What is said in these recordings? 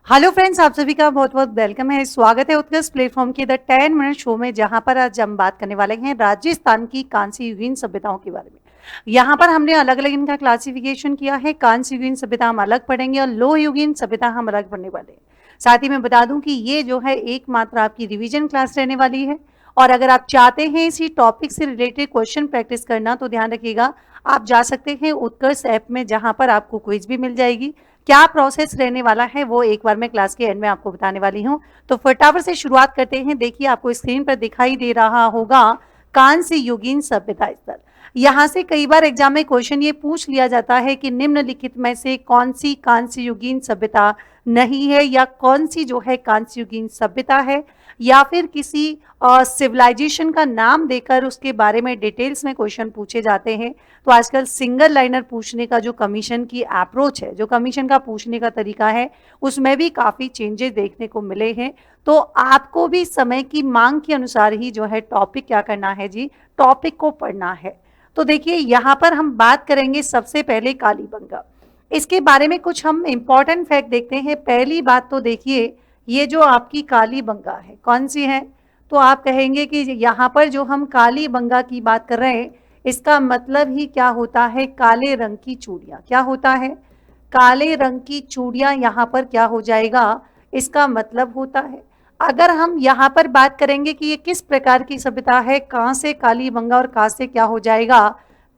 Hello friends, आप सभी का बहुत बहुत वेलकम है। स्वागत है उत्कर्ष प्लेटफॉर्म के द 10 मिनट शो में, जहां पर आज हम बात करने वाले हैं राजस्थान की कांस्य युगीन सभ्यताओं के बारे में। यहाँ पर हमने अलग अलग इनका क्लासिफिकेशन किया है। कांस्य युगीन सभ्यता हम अलग पढ़ेंगे और लोह युगीन सभ्यता हम अलग पढ़ने वाले हैं। साथ ही मैं बता दूं कि ये जो है एकमात्र आपकी रिविजन क्लास रहने वाली है। और अगर आप चाहते हैं इसी टॉपिक से रिलेटेड क्वेश्चन प्रैक्टिस करना, तो ध्यान रखिएगा, आप जा सकते हैं उत्कर्ष ऐप में, जहां पर आपको क्विज भी मिल जाएगी। क्या प्रोसेस रहने वाला है वो एक बार मैं क्लास के एंड में आपको बताने वाली हूँ। तो फटाफट से शुरुआत करते हैं। देखिए, आपको स्क्रीन पर दिखाई दे रहा होगा कांस्य युगीन सभ्यता स्थल। यहाँ से कई बार एग्जाम में क्वेश्चन ये पूछ लिया जाता है कि निम्नलिखित में से कौन सी कांस्य युगीन सभ्यता नहीं है, या कौन सी जो है कांस्य युगीन सभ्यता है, या फिर किसी सिविलाइजेशन का नाम देकर उसके बारे में डिटेल्स में क्वेश्चन पूछे जाते हैं। तो आजकल सिंगल लाइनर पूछने का जो कमीशन की अप्रोच है, जो कमीशन का पूछने का तरीका है, उसमें भी काफ़ी चेंजेस देखने को मिले हैं। तो आपको भी समय की मांग के अनुसार ही जो है टॉपिक क्या करना है जी, टॉपिक को पढ़ना है। तो देखिए, यहाँ पर हम बात करेंगे सबसे पहले कालीबंगा। इसके बारे में कुछ हम इंपॉर्टेंट फैक्ट देखते हैं। पहली बात तो देखिए, ये जो आपकी कालीबंगा है कौन सी है, तो आप कहेंगे कि यहाँ पर जो हम कालीबंगा की बात कर रहे हैं, इसका मतलब ही क्या होता है, काले रंग की चूड़ियाँ। क्या होता है, काले रंग की चूड़ियाँ यहाँ पर क्या हो जाएगा, इसका मतलब होता है। अगर हम यहाँ पर बात करेंगे कि ये किस प्रकार की सभ्यता है, कहाँ से कालीबंगा और कहाँ से क्या हो जाएगा,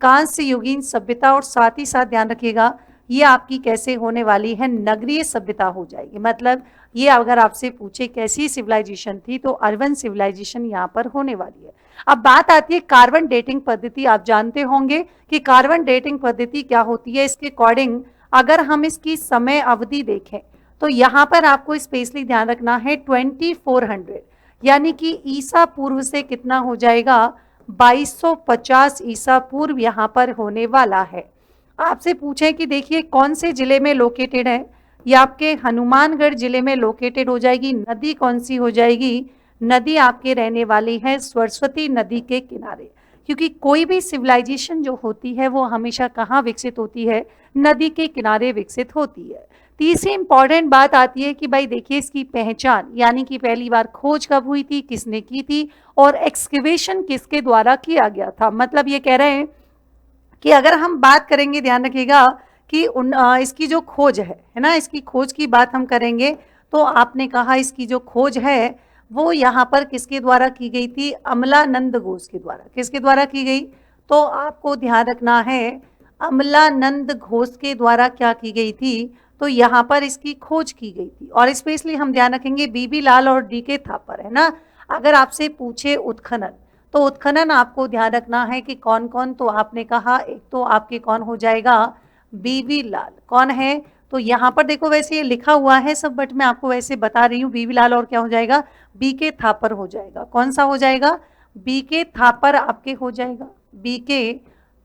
कांस्य युगीन सभ्यता। और साथ ही साथ ध्यान रखिएगा, ये आपकी कैसे होने वाली है, नगरीय सभ्यता हो जाएगी। मतलब ये अगर आपसे पूछे कैसी सिविलाइजेशन थी, तो अर्बन सिविलाइजेशन यहाँ पर होने वाली है। अब बात आती है कार्बन डेटिंग पद्धति। आप जानते होंगे कि कार्बन डेटिंग पद्धति क्या होती है। इसके अकॉर्डिंग अगर हम इसकी समय अवधि देखें, तो यहाँ पर आपको स्पेशली ध्यान रखना है 2400, यानी कि ईसा पूर्व से कितना हो जाएगा, 2250 ईसा पूर्व यहाँ पर होने वाला है। आपसे पूछें कि देखिए कौन से जिले में लोकेटेड है, ये आपके हनुमानगढ़ जिले में लोकेटेड हो जाएगी। नदी कौन सी हो जाएगी, नदी आपके रहने वाली है सरस्वती नदी के किनारे। क्योंकि कोई भी सिविलाइजेशन जो होती है वो हमेशा कहाँ विकसित होती है, नदी के किनारे विकसित होती है। तीसरी इंपॉर्टेंट बात आती है कि भाई देखिए, इसकी पहचान, यानी कि पहली बार खोज कब हुई थी, किसने की थी, और एक्सकेवेशन किसके द्वारा किया गया था। मतलब ये कह रहे हैं कि अगर हम बात करेंगे, ध्यान रखिएगा कि इसकी जो खोज है ना, इसकी खोज की बात हम करेंगे, तो आपने कहा इसकी जो खोज है वो यहाँ पर किसके द्वारा की गई थी, अमलानंद घोष के द्वारा। किसके द्वारा की गई, तो आपको ध्यान रखना है, अमलानंद घोष के द्वारा क्या की गई थी, तो यहाँ पर इसकी खोज की गई थी। और स्पेशली हम ध्यान रखेंगे बीबी लाल और डीके थापर, है ना। अगर आपसे पूछे उत्खनन, तो उत्खनन आपको ध्यान रखना है कि कौन कौन, तो आपने कहा एक तो आपके कौन हो जाएगा, बीबी लाल। कौन है, तो यहाँ पर देखो वैसे ये लिखा हुआ है सब, बट मैं आपको वैसे बता रही हूँ, बीबी लाल और क्या हो जाएगा, बीके थापर हो जाएगा। कौन सा हो जाएगा, बीके थापर आपके हो जाएगा, बीके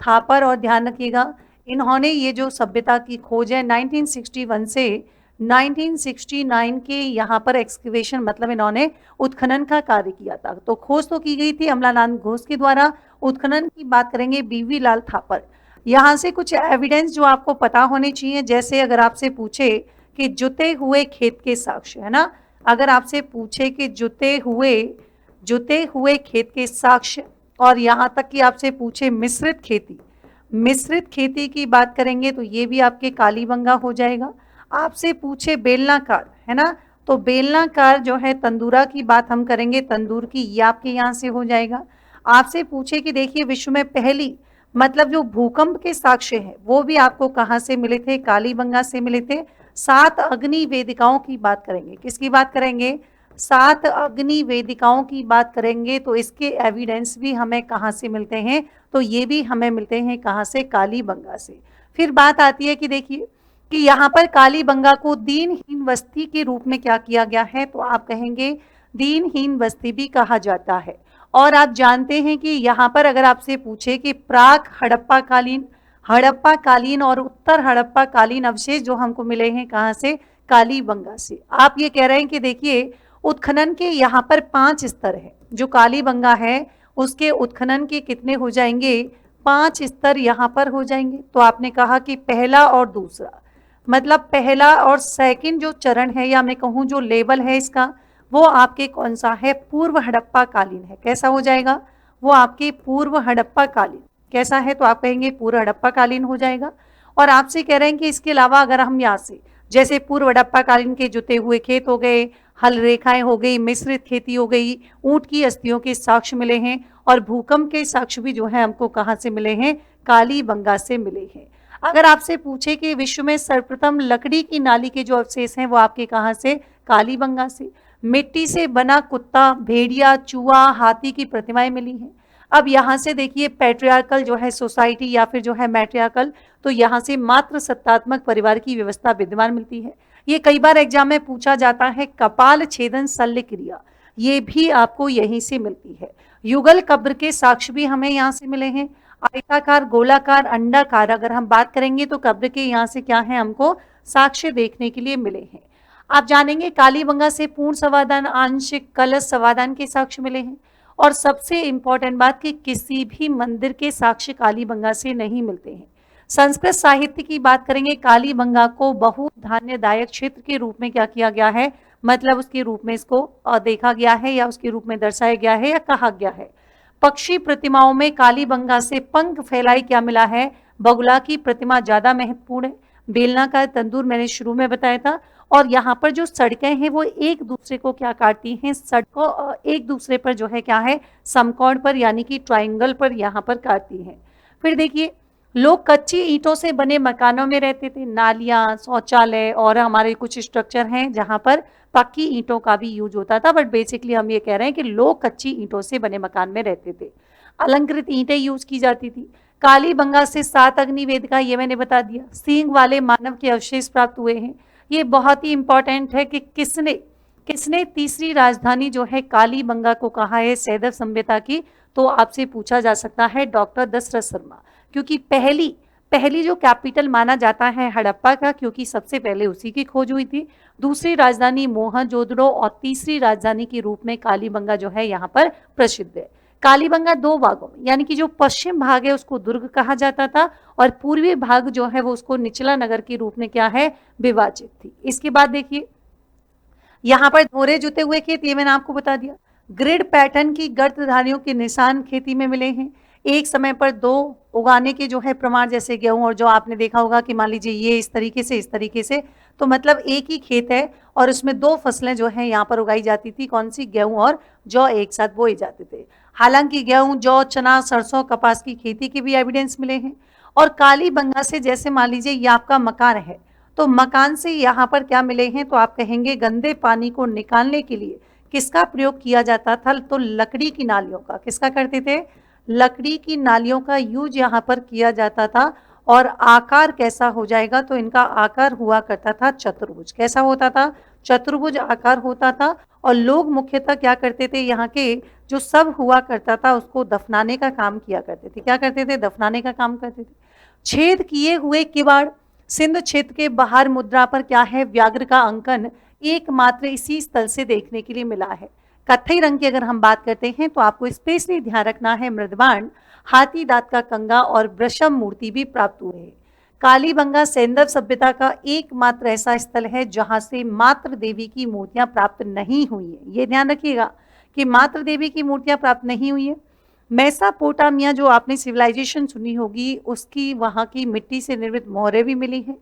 थापर। और ध्यान रखिएगा, इन्होंने ये जो सभ्यता की खोज है 1961 से 1969 के यहाँ पर एक्सकवेशन, मतलब इन्होंने उत्खनन का कार्य किया था। तो खोज तो की गई थी अमलानंद घोष के द्वारा, उत्खनन की बात करेंगे बीवी लाल थापर। यहाँ से कुछ एविडेंस जो आपको पता होने चाहिए, जैसे अगर आपसे पूछे कि जुते हुए खेत के साक्ष्य, है ना, अगर आपसे पूछे कि जुते हुए खेत के साक्ष्य, और यहाँ तक कि आपसे पूछे मिश्रित खेती की बात करेंगे, तो ये भी आपके कालीबंगा हो जाएगा। आपसे पूछे बेलनाकार, है ना, तो बेलनाकार जो है तंदूरा की बात हम करेंगे, तंदूर की, ये आपके यहाँ से हो जाएगा। आपसे पूछे कि देखिए विश्व में पहली, मतलब जो भूकंप के साक्ष्य हैं वो भी आपको कहाँ से मिले थे, कालीबंगा से मिले थे। 7 अग्नि वेदिकाओं की बात करेंगे, किसकी बात करेंगे, 7 अग्नि वेदिकाओं की बात करेंगे, तो इसके एविडेंस भी हमें कहाँ से मिलते हैं, तो ये भी हमें मिलते हैं कहाँ से, कालीबंगा से। फिर बात आती है कि देखिए कि यहाँ पर कालीबंगा को दीनहीन बस्ती के रूप में क्या किया गया है, तो आप कहेंगे दीनहीन बस्ती भी कहा जाता है। और आप जानते हैं कि यहाँ पर अगर आपसे पूछे कि प्राक हड़प्पा कालीन और उत्तर हड़प्पा कालीन अवशेष जो हमको मिले हैं कहाँ से, कालीबंगा से। आप ये कह रहे हैं कि देखिए उत्खनन के यहाँ पर 5 स्तर है, जो कालीबंगा है उसके उत्खनन के कितने हो जाएंगे, 5 स्तर यहाँ पर हो जाएंगे। तो आपने कहा कि पहला और दूसरा, मतलब पहला और सेकंड जो चरण है या मैं कहूँ जो लेवल है इसका, वो आपके कौन सा है, पूर्व हड़प्पा कालीन है। कैसा हो जाएगा, वो आपके पूर्व हड़प्पा कालीन कैसा है, तो आप कहेंगे पूर्व हड़प्पा कालीन हो जाएगा। और आपसे कह रहे हैं कि इसके अलावा अगर हम यहाँ से जैसे पूर्व हड़प्पा कालीन के जुते हुए खेत हो गए, हल रेखाएं हो गई, मिश्रित खेती हो गई, ऊंट की अस्थियों के साक्ष्य मिले हैं, और भूकंप के साक्ष्य भी जो है हमको कहाँ से मिले हैं, कालीबंगा से मिले हैं। अगर आपसे पूछे कि विश्व में सर्वप्रथम लकड़ी की नाली के जो अवशेष हैं वो आपके कहाँ से, कालीबंगा से। मिट्टी से बना कुत्ता, भेड़िया, चूहा, हाथी की प्रतिमाएं मिली हैं। अब यहाँ से देखिए पैट्रियार्कल जो है सोसाइटी या फिर जो है मैट्रियार्कल, तो यहाँ से मात्र सत्तात्मक परिवार की व्यवस्था विद्यमान मिलती है। ये कई बार एग्जाम में पूछा जाता है। कपाल छेदन शल्य क्रिया, ये भी आपको यहीं से मिलती है। युगल कब्र के साक्ष्य भी हमें यहाँ से मिले हैं। आयताकार, गोलाकार, अंडाकार, अगर हम बात करेंगे तो कब्र के यहाँ से क्या है, हमको साक्ष्य देखने के लिए मिले हैं। आप जानेंगे कालीबंगा से पूर्ण समाधान, आंशिक, कलश समाधान के साक्ष्य मिले हैं। और सबसे इंपॉर्टेंट बात कि किसी भी मंदिर के साक्ष्य कालीबंगा से नहीं मिलते हैं। संस्कृत साहित्य की बात करेंगे, कालीबंगा को बहुत धान्यदायक क्षेत्र के रूप में क्या किया गया है, मतलब उसके रूप में इसको देखा गया है या उसके रूप में दर्शाया गया है या कहा गया है। पक्षी प्रतिमाओं में कालीबंगा से पंख फैलाई क्या मिला है, बगुला की प्रतिमा ज्यादा महत्वपूर्ण है। बेलनाकार तंदूर मैंने शुरू में बताया था। और यहाँ पर जो सड़कें हैं वो एक दूसरे को क्या काटती हैं, सड़कों एक दूसरे पर जो है क्या है, समकोण पर यानी कि ट्राइंगल पर यहाँ पर काटती हैं। फिर देखिए लोग कच्ची ईंटों से बने मकानों में रहते थे। नालियां, शौचालय और हमारे कुछ स्ट्रक्चर हैं जहां पर पक्की ईंटों का भी यूज होता था, बट बेसिकली हम ये कह रहे हैं कि लोग कच्ची ईंटों से बने मकान में रहते थे। अलंकृत ईंटें यूज की जाती थी। कालीबंगा से 7 अग्निवेदिका, ये मैंने बता दिया। सींग वाले मानव के अवशेष प्राप्त हुए हैं। ये बहुत ही इंपॉर्टेंट है कि किसने किसने तीसरी राजधानी जो है कालीबंगा को कहा है सैंधव सभ्यता की, तो आपसे पूछा जा सकता है डॉक्टर दशरथ शर्मा। क्योंकि पहली जो कैपिटल माना जाता है हड़प्पा का, क्योंकि सबसे पहले उसी की खोज हुई थी। दूसरी राजधानी मोहनजोदड़ो और तीसरी राजधानी के रूप में कालीबंगा जो है यहाँ पर प्रसिद्ध है। कालीबंगा 2 भागों में, यानी कि जो पश्चिम भाग है उसको दुर्ग कहा जाता था और पूर्वी भाग जो है वो उसको निचला नगर के रूप में क्या है, विभाजित थी। इसके बाद देखिए यहाँ पर धोरे जुते हुए खेत, ये मैंने आपको बता दिया। ग्रिड पैटर्न की गर्तधारियों के निशान खेती में मिले हैं। एक समय पर 2 उगाने के जो है प्रमाण, जैसे गेहूं, और जो आपने देखा होगा कि मान लीजिए ये इस तरीके से, तो मतलब एक ही खेत है और उसमें 2 फसलें जो है यहाँ पर उगाई जाती थी। कौन सी, गेहूं और जौ एक साथ बोए जाते थे। हालांकि गेहूं, जौ, चना, सरसों, कपास की खेती के भी एविडेंस मिले हैं। और कालीबंगा से जैसे मान लीजिए ये आपका मकान है, तो मकान से यहाँ पर क्या मिले हैं, तो आप कहेंगे गंदे पानी को निकालने के लिए किसका प्रयोग किया जाता था, तो लकड़ी की नालियों का। किसका करते थे, लकड़ी की नालियों का यूज यहाँ पर किया जाता था। और आकार कैसा हो जाएगा, तो इनका आकार हुआ करता था चतुर्भुज। कैसा होता था, चतुर्भुज आकार होता था। और लोग मुख्यतः क्या करते थे, यहाँ के जो सब हुआ करता था उसको दफनाने का काम किया करते थे। क्या करते थे, दफनाने का काम करते थे। छेद किए हुए किवाड़, सिंध क्षेत्र के बाहर मुद्रा पर क्या है, व्याघ्र का अंकन एकमात्र इसी स्थल से देखने के लिए मिला है। कत्थई रंग की अगर हम बात करते हैं तो आपको स्पेशली ध्यान रखना है, मृदबाण, हाथी दांत का कंगा और वृषभ मूर्ति भी प्राप्त हुए हैं। कालीबंगा सैंधव सभ्यता का एकमात्र ऐसा स्थल है जहां से मात्र देवी की मूर्तियां प्राप्त नहीं हुई है। ये ध्यान रखिएगा कि मात्र देवी की मूर्तियां प्राप्त नहीं हुई है। मेसोपोटामिया जो आपने सिविलाइजेशन सुनी होगी, उसकी वहां की मिट्टी से निर्मित मोहरें भी मिली हैं।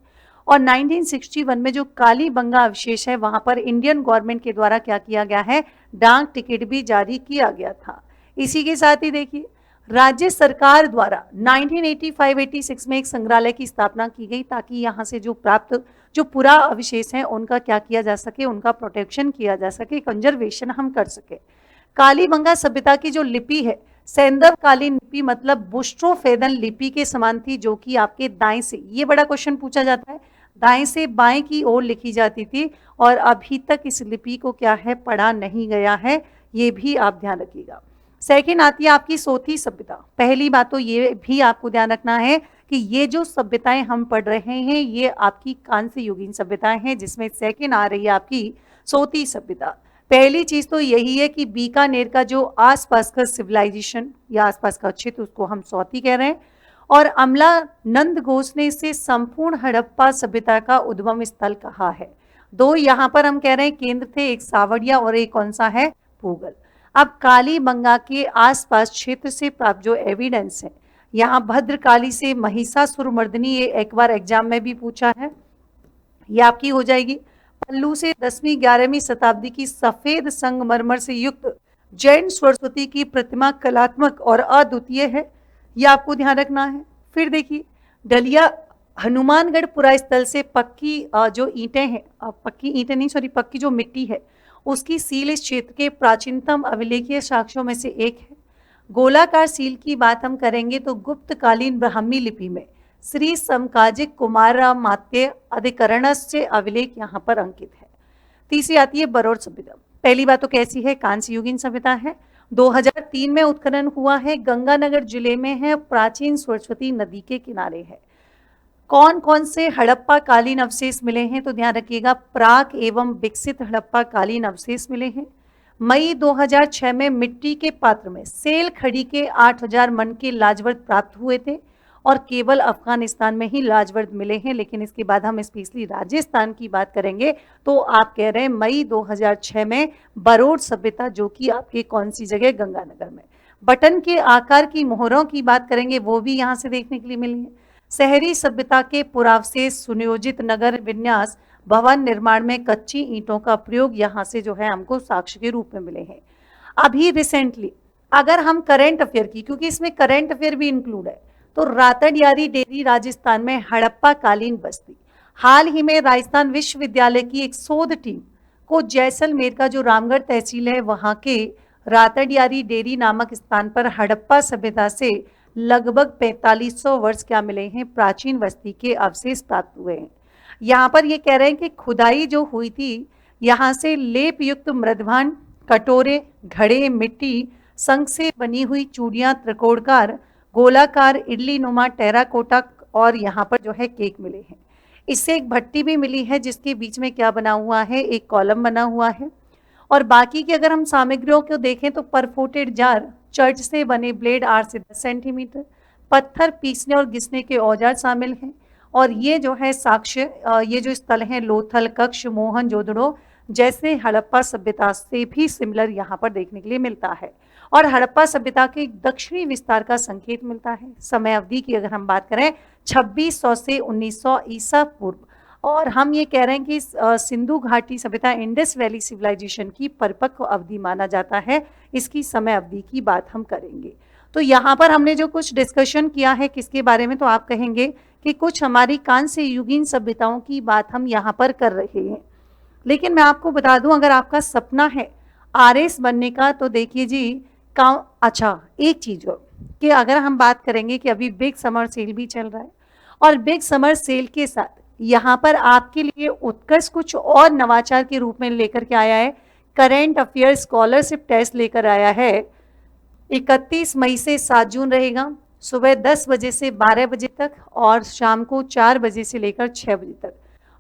और 1961 में जो कालीबंगा अवशेष है वहां पर इंडियन गवर्नमेंट के द्वारा क्या किया गया है, डाक टिकट भी जारी किया गया था। इसी के साथ ही देखिए राज्य सरकार द्वारा 1985-86 में एक संग्रहालय की स्थापना की गई, ताकि यहाँ से जो प्राप्त जो पूरा अवशेष है उनका क्या किया जा सके, उनका प्रोटेक्शन किया जा सके, कंजर्वेशन हम कर सके। कालीबंगा सभ्यता की जो लिपि है, सैंधव कालीन लिपि मतलब बुस्ट्रोफेदन लिपि के समान थी, जो कि आपके दाएं से, ये बड़ा क्वेश्चन पूछा जाता है, दाएं से बाएं की ओर लिखी जाती थी। और अभी तक इस लिपि को क्या है, पढ़ा नहीं गया है, ये भी आप ध्यान रखिएगा। सेकेंड आती है आपकी सोथी सभ्यता। पहली बात तो ये भी आपको ध्यान रखना है कि ये जो सभ्यताएं हम पढ़ रहे हैं ये आपकी कांस्य युगीन सभ्यताएं हैं, जिसमें सेकेंड आ रही है आपकी सोथी सभ्यता। पहली चीज तो यही है कि बीकानेर का जो आसपास का सिविलाइजेशन या आसपास का क्षेत्र, उसको हम सौती कह रहे हैं। और अमलानंद घोष ने इसे संपूर्ण हड़प्पा सभ्यता का उद्गम स्थल कहा है। दो यहाँ पर हम कह रहे हैं केंद्र थे, एक सावड़िया और एक कौन सा है, पूगल। अब कालीबंगा के आसपास क्षेत्र से प्राप्त जो एविडेंस है, यहाँ भद्रकाली से महिषासुरमर्दिनी, ये एक बार एग्जाम में भी पूछा है, ये आपकी हो जाएगी। पल्लू से 10वीं 11वीं शताब्दी की सफेद संगमरमर से युक्त जैन सरस्वती की प्रतिमा कलात्मक और अद्वितीय है, ये आपको ध्यान रखना है। फिर देखिए डलिया हनुमानगढ़ पुरा स्थल से पक्की जो ईंटें हैं, पक्की ईंटें नहीं सॉरी पक्की जो मिट्टी है उसकी सील इस क्षेत्र के प्राचीनतम अभिलेखीय साक्ष्यों में से एक है। गोलाकार सील की बात हम करेंगे तो गुप्तकालीन ब्राह्मी लिपि में श्री समकाजिक कुमारामात्य अधिकरणस्य अभिलेख यहाँ पर अंकित है। तीसरी आती है बरौर सभ्यता। पहली बात तो कैसी है, कांस्य युगीन सभ्यता है। 2003 में उत्खनन हुआ है, गंगानगर जिले में है, प्राचीन सरस्वती नदी के किनारे है। कौन कौन से हड़प्पा कालीन अवशेष मिले हैं, तो ध्यान रखिएगा प्राक एवं विकसित हड़प्पा कालीन अवशेष मिले हैं। मई 2006 में मिट्टी के पात्र में सेल खड़ी के 8000 मन के लाजवर्द प्राप्त हुए थे और केवल अफगानिस्तान में ही लाजवर्द मिले हैं। लेकिन इसके बाद हम स्पेशली राजस्थान की बात करेंगे तो आप कह रहे हैं मई 2006 में बरौर सभ्यता, जो कि आपके कौन सी जगह, गंगानगर में। बटन के आकार की मोहरों की बात करेंगे, वो भी यहाँ से देखने के लिए मिली है। शहरी सभ्यता के पुरावशेष, सुनियोजित नगर विन्यास, भवन निर्माण में कच्ची ईंटों का प्रयोग यहाँ से जो है हमको साक्ष्य के रूप में मिले हैं। अभी रिसेंटली अगर हम करंट अफेयर की, क्योंकि इसमें करंट अफेयर भी इंक्लूड है, तो रातड़ियारी डेरी राजस्थान में हड़प्पा कालीन बस्ती। हाल ही में राजस्थान विश्वविद्यालय की एक शोध टीम को जैसलमेर का जो रामगढ़ तहसील है वहां के रातड़ियारी डेरी नामक स्थान पर हड़प्पा सभ्यता से लगभग 4500 वर्ष क्या मिले हैं, प्राचीन बस्ती के अवशेष प्राप्त हुए हैं। यहाँ पर ये कह रहे हैं कि खुदाई जो हुई थी, यहाँ से लेप युक्त मृदभांड, कटोरे, घड़े, मिट्टी, शंख से बनी हुई चूड़ियाँ, त्रिकोणकार, गोलाकार, इडली नुमा, टेराकोटा और यहाँ पर जो है केक मिले हैं। इससे एक भट्टी भी मिली है जिसके बीच में क्या बना हुआ है, एक कॉलम बना हुआ है। और बाकी की अगर हम सामग्रियों को देखें तो परफोटेड जार, चर्च से बने ब्लेड 8 से 10 सेंटीमीटर, पत्थर पीसने और घिसने के औजार शामिल हैं। और ये जो है साक्ष्य, ये जो स्थल हैं लोथल, कक्ष, मोहनजोदड़ो जैसे हड़प्पा सभ्यता से भी सिमिलर यहाँ पर देखने के लिए मिलता है। और हड़प्पा सभ्यता के दक्षिणी विस्तार का संकेत मिलता है। समय अवधि की अगर हम बात करें 2600 से 1900 ईसा पूर्व। और हम ये कह रहे हैं कि सिंधु घाटी सभ्यता, इंडस वैली सिविलाइजेशन की परिपक्व अवधि माना जाता है। इसकी समय अवधि की बात हम करेंगे। तो यहाँ पर हमने जो कुछ डिस्कशन किया है किसके बारे में, तो आप कहेंगे कि कुछ हमारी कांस्य युगीन सभ्यताओं की बात हम यहाँ पर कर रहे हैं। लेकिन मैं आपको बता दूं, अगर आपका सपना है आरएस बनने का तो देखिए जी अच्छा एक चीज और कि अगर हम बात करेंगे कि अभी बिग समर सेल भी चल रहा है और बिग समर सेल के साथ यहाँ पर आपके लिए उत्कर्ष कुछ और नवाचार के रूप में लेकर के आया है। करेंट अफेयर स्कॉलरशिप टेस्ट लेकर आया है। 31 मई से 7 जून रहेगा, सुबह 10 बजे से 12 बजे तक और शाम को 4 बजे से लेकर 6 बजे तक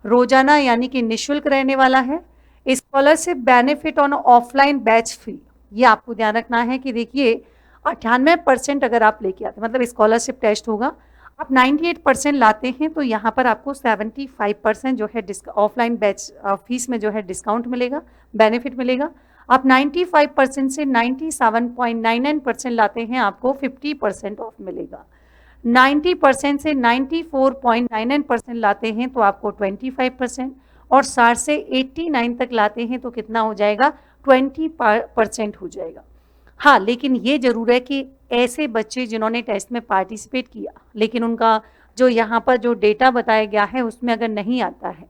रोजाना, यानी कि निःशुल्क रहने वाला है। Scholarship benefit on offline batch fee, ये आपको ध्यान रखना है कि देखिए 98% अगर आप लेके आते, मतलब स्कॉलरशिप टेस्ट होगा, आप 98% लाते हैं तो यहाँ पर आपको 75% जो है ऑफलाइन बैच फीस में जो है डिस्काउंट मिलेगा, बेनिफिट मिलेगा। आप 95% से 97.99% लाते हैं, आपको 50% ऑफ मिलेगा। 90% से 94.99% लाते हैं तो आपको 25%, और 60 से 89 तक लाते हैं तो कितना हो जाएगा, 20% हो जाएगा। हाँ, लेकिन ये जरूर है कि ऐसे बच्चे जिन्होंने टेस्ट में पार्टिसिपेट किया लेकिन उनका जो यहाँ पर जो डेटा बताया गया है उसमें अगर नहीं आता है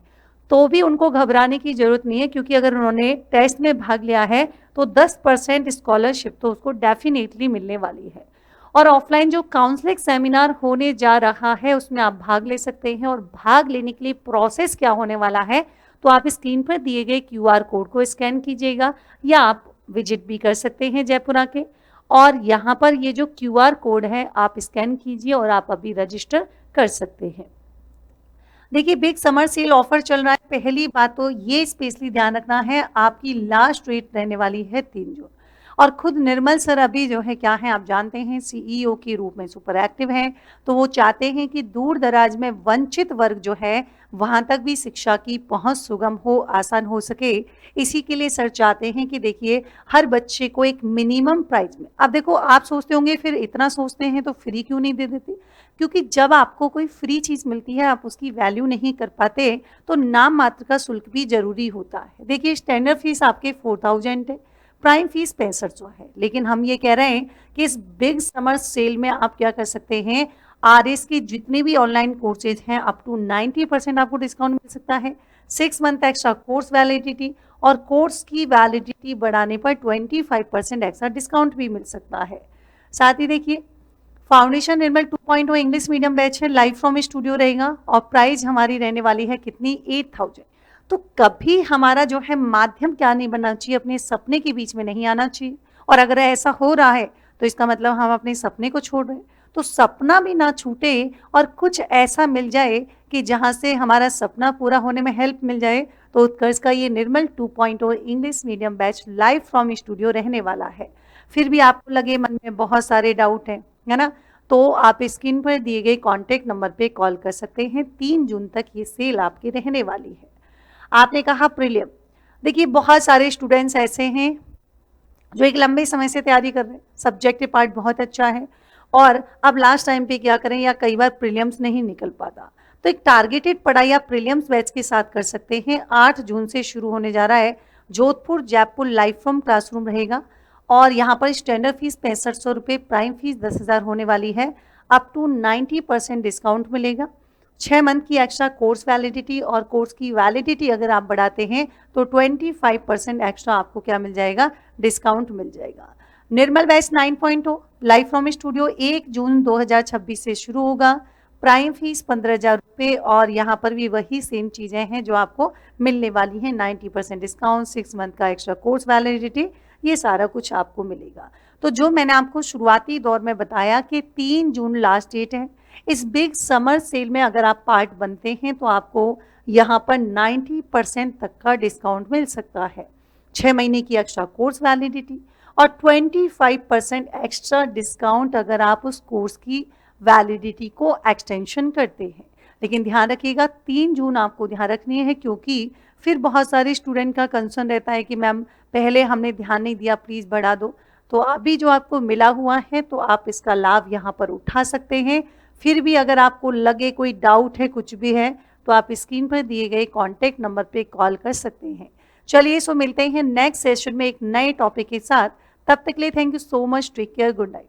तो भी उनको घबराने की जरूरत नहीं है, क्योंकि अगर उन्होंने टेस्ट में भाग लिया है तो 10% स्कॉलरशिप तो उसको डेफिनेटली मिलने वाली है। और ऑफलाइन जो काउंसलिंग सेमिनार होने जा रहा है उसमें आप भाग ले सकते हैं। और भाग लेने के लिए प्रोसेस क्या होने वाला है, तो आप स्क्रीन पर दिए गए QR कोड को स्कैन कीजिएगा या आप विजिट भी कर सकते हैं जयपुरा के। और यहाँ पर ये जो QR कोड है आप स्कैन कीजिए और आप अभी रजिस्टर कर सकते हैं। देखिए बिग समर सेल ऑफर चल रहा है। पहली बात तो ये स्पेशली ध्यान रखना है, आपकी लास्ट डेट रहने वाली है 3 जून। और खुद निर्मल सर अभी जो है क्या है आप जानते हैं सीईओ के रूप में सुपर एक्टिव हैं, तो वो चाहते हैं कि दूर दराज में वंचित वर्ग जो है वहां तक भी शिक्षा की पहुंच सुगम हो, आसान हो सके। इसी के लिए सर चाहते हैं कि देखिए हर बच्चे को एक मिनिमम प्राइस में, अब देखो आप सोचते होंगे फिर इतना सोचते हैं तो फ्री क्यों नहीं दे देते, क्योंकि जब आपको कोई फ्री चीज मिलती है आप उसकी वैल्यू नहीं कर पाते तो नाम मात्र का शुल्क भी जरूरी होता है। देखिए स्टैंडर्ड फीस आपके 4000 है, प्राइम फीस 6500 है, लेकिन हम ये कह रहे हैं कि इस बिग समर सेल में आप क्या कर सकते हैं, आरएस के जितने भी ऑनलाइन कोर्सेज हैं अप टू 90% आपको डिस्काउंट मिल सकता है, 6 मंथ एक्स्ट्रा कोर्स वैलिडिटी और कोर्स की वैलिडिटी बढ़ाने पर 25% एक्स्ट्रा डिस्काउंट भी मिल सकता है। साथ ही देखिए फाउंडेशन निर्मल 2.0 इंग्लिश मीडियम बैच है, लाइव फ्रॉम स्टूडियो रहेगा और प्राइस हमारी रहने वाली है कितनी 8000। तो कभी हमारा जो है माध्यम क्या नहीं बनना चाहिए, अपने सपने के बीच में नहीं आना चाहिए, और अगर ऐसा हो रहा है तो इसका मतलब हम अपने सपने को छोड़ रहे हैं। तो सपना भी ना छूटे और कुछ ऐसा मिल जाए कि जहां से हमारा सपना पूरा होने में हेल्प मिल जाए, तो उत्कर्ष का ये निर्मल 2.0 English medium batch live from studio रहने वाला है। फिर भी आपको लगे मन में बहुत सारे डाउट हैं, है ना, तो आप स्क्रीन पर दिए गए कॉन्टेक्ट नंबर पे कॉल कर सकते हैं। 3 जून तक ये सेल आपकी रहने वाली है। आपने कहा प्रीलिम, देखिए बहुत सारे स्टूडेंट्स ऐसे हैं जो एक लंबे समय से तैयारी कर रहे हैं, सब्जेक्टिव पार्ट बहुत अच्छा है और अब लास्ट टाइम पे क्या करें या कई बार प्रीलिम्स नहीं निकल पाता, तो एक टारगेटेड पढ़ाई आप प्रीलिम्स बैच के साथ कर सकते हैं। 8 जून से शुरू होने जा रहा है, Jodhpur Jaipur live from classroom रहेगा और यहाँ पर स्टैंडर्ड फीस 6500 रुपये, प्राइम फीस 10,000 होने वाली है, अप टू 90% डिस्काउंट मिलेगा। 6 मंथ की एक्स्ट्रा कोर्स वैलिडिटी और कोर्स की वैलिडिटी अगर आप बढ़ाते हैं तो 25% एक्स्ट्रा आपको क्या मिल जाएगा, डिस्काउंट मिल जाएगा। निर्मल बैच 9.0 लाइव फ्रॉम स्टूडियो 1 जून 2026 से शुरू होगा, प्राइम फीस 15,000 रुपये और यहाँ पर भी वही सेम चीज़ें हैं जो आपको मिलने वाली हैं, 90% डिस्काउंट, 6 मंथ का एक्स्ट्रा कोर्स वैलिडिटी, ये सारा कुछ आपको मिलेगा। तो जो मैंने आपको शुरुआती दौर में बताया कि 3 जून लास्ट डेट है, इस बिग समर सेल में अगर आप पार्ट बनते हैं तो आपको यहाँ पर 90% तक का डिस्काउंट मिल सकता है, 6 महीने की एक्स्ट्रा कोर्स वैलिडिटी और 25% एक्स्ट्रा डिस्काउंट अगर आप उस कोर्स की वैलिडिटी को एक्सटेंशन करते हैं। लेकिन ध्यान रखिएगा 3 जून आपको ध्यान रखनी है, क्योंकि फिर बहुत सारे स्टूडेंट का कंसर्न रहता है कि मैम पहले हमने ध्यान नहीं दिया, प्लीज़ बढ़ा दो। तो अभी जो आपको मिला हुआ है तो आप इसका लाभ यहाँ पर उठा सकते हैं। फिर भी अगर आपको लगे कोई डाउट है, कुछ भी है, तो आप स्क्रीन पर दिए गए कॉन्टैक्ट नंबर पे कॉल कर सकते हैं। चलिए सो मिलते हैं नेक्स्ट सेशन में एक नए टॉपिक के साथ, तब तक के लिए thank you so much, take care, good night.